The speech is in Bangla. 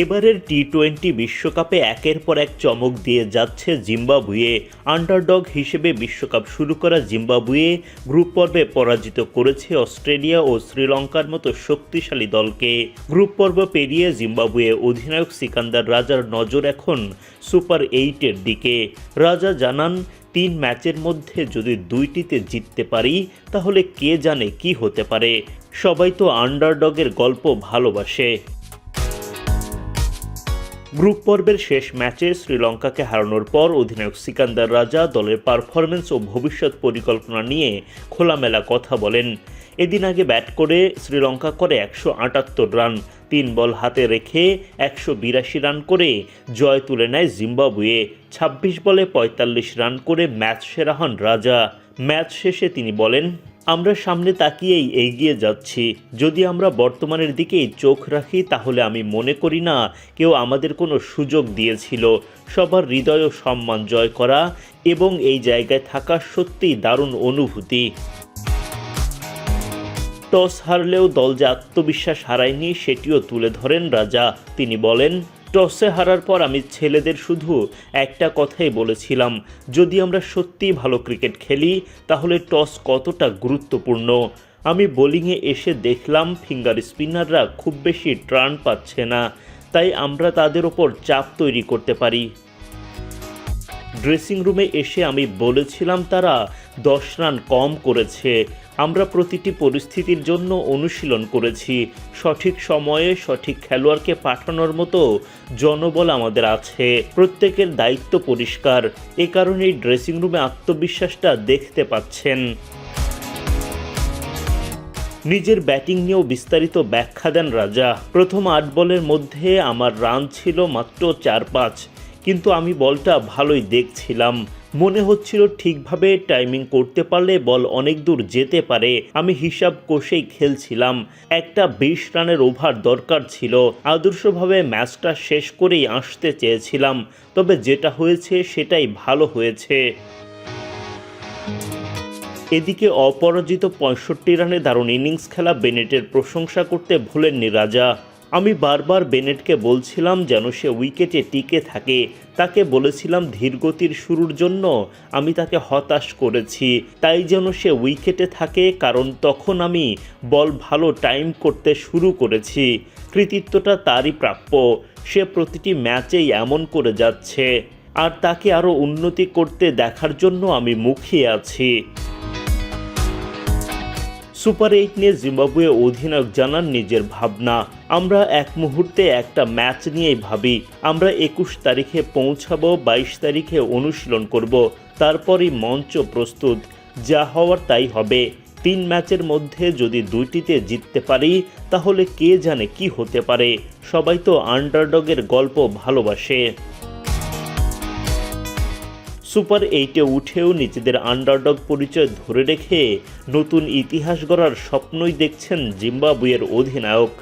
এবারের টি-20 বিশ্বকাপে একের পর এক চমক দিয়ে যাচ্ছে জিম্বাবুয়ে। আন্ডারডগ হিসেবে বিশ্বকাপ শুরু করা জিম্বাবুয়ে গ্রুপ পর্বে পরাজিত করেছে অস্ট্রেলিয়া ও শ্রীলঙ্কার মতো শক্তিশালী দলকে। গ্রুপ পর্ব পেরিয়ে জিম্বাবুয়ে অধিনায়ক সিকান্দার রাজার নজর এখন সুপার 8-এর দিকে। রাজা জানান, 3 ম্যাচের মধ্যে যদি 2টিতে জিততে পারি তাহলে কে জানে কি হতে পারে। সবাই তো আন্ডারডগের গল্প ভালোবাসে। গ্রুপ পর্বের শেষ ম্যাচে শ্রীলঙ্কাকে হারানোর পর অধিনায়ক সিকান্দার রাজা দলের পারফরম্যান্স ও ভবিষ্যৎ পরিকল্পনা নিয়ে খোলামেলা কথা বলেন। এদিন আগে ব্যাট করে শ্রীলঙ্কা করে 178 রান, 3 বল হাতে রেখে 182 রান করে জয় তুলে নেয় জিম্বাবুয়ে। 26 বলে 45 রান করে ম্যাচ সেরা হন রাজা। ম্যাচ শেষে তিনি বলেন, আমরা সামনে তাকিয়েই এগিয়ে যাচ্ছি। যদি আমরা বর্তমানের দিকেই চোখ রাখি তাহলে আমি মনে করি না কেউ আমাদের কোনো সুযোগ দিয়েছিল। সবার হৃদয় ও সম্মান জয় করা এবং এই জায়গায় থাকা সত্যিই দারুণ অনুভূতি। টস হারলেও দল যে আত্মবিশ্বাস হারায়নি সেটিও তুলে ধরেন রাজা। তিনি বলেন, টসে হারার পর আমি ছেলেদের শুধু একটা কথাই বলেছিলাম, যদি আমরা সত্যিই ভালো ক্রিকেট খেলি তাহলে টস কতটা গুরুত্বপূর্ণ। আমি বোলিংয়ে এসে দেখলাম ফিঙ্গার স্পিনাররা খুব বেশি টার্ন পাচ্ছে না, তাই আমরা তাদের ওপর চাপ তৈরি করতে পারি। ড্রেসিং রুমে এসে আমি বলেছিলাম তারা 10 রান কম করেছে। আমরা প্রতিটি পরিস্থিতির জন্য অনুশীলন করেছি। সঠিক সময়ে সঠিক খেলোয়াড়কে পাঠানোর মতো জনবল আমাদের আছে। প্রত্যেকের দায়িত্ব পরিষ্কার। এ কারণেই ড্রেসিং রুমে আত্মবিশ্বাসটা দেখতে পাচ্ছেন। নিজের ব্যাটিং নিয়েও বিস্তারিত ব্যাখ্যা দেন রাজা। প্রথম 8 বলের মধ্যে আমার রান ছিল মাত্র 4-5, কিন্তু আমি বলটা ভালোই দেখছিলাম। মনে হচ্ছিল ঠিকভাবে টাইমিং করতে পারলে বল অনেক দূর যেতে পারে। আমি হিসাব কষেই খেলছিলাম। একটা 20 রানের ওভার দরকার ছিল। আদর্শভাবে ম্যাচটা শেষ করেই আসতে চেয়েছিলাম, তবে যেটা হয়েছে সেটাই ভালো হয়েছে। এদিকে অপরাজিত 65 রানে দারুণ ইনিংস খেলা বেনেটের প্রশংসা করতে ভুলেননি রাজা। আমি বারবার বেনেটকে বলছিলাম যেন সে উইকেটে টিকে থাকে। তাকে বলেছিলাম ধীরগতির শুরুর জন্য আমি তাকে হতাশ করেছি, তাই যেন সে উইকেটে থাকে, কারণ তখন আমি বল ভালো টাইম করতে শুরু করেছি। কৃতিত্বটা তারই প্রাপ্য। সে প্রতিটি ম্যাচেই এমন করে যাচ্ছে, আর তাকে আরও উন্নতি করতে দেখার জন্য আমি মুখিয়ে আছি। সুপার 8 নিয়ে জিম্বাবুয়ে অধিনায়ক জানান নিজের ভাবনা, আমরা এক মুহূর্তে একটা ম্যাচ নিয়েই ভাবি। আমরা 21 তারিখে পৌঁছাবো, 22 তারিখে অনুশীলন করব, তারপরই মঞ্চ প্রস্তুত। যা হওয়ার তাই হবে। 3 ম্যাচের মধ্যে যদি 2টিতে জিততে পারি তাহলে কে জানে কি হতে পারে। সবাই তো আন্ডারডগের গল্প ভালোবাসে। সুপার 8-এ উঠেও নিজেদের আন্ডারডগ পরিচয় ধরে রেখে নতুন ইতিহাস গড়ার স্বপ্নই দেখছেন জিম্বাবুয়ের অধিনায়ক।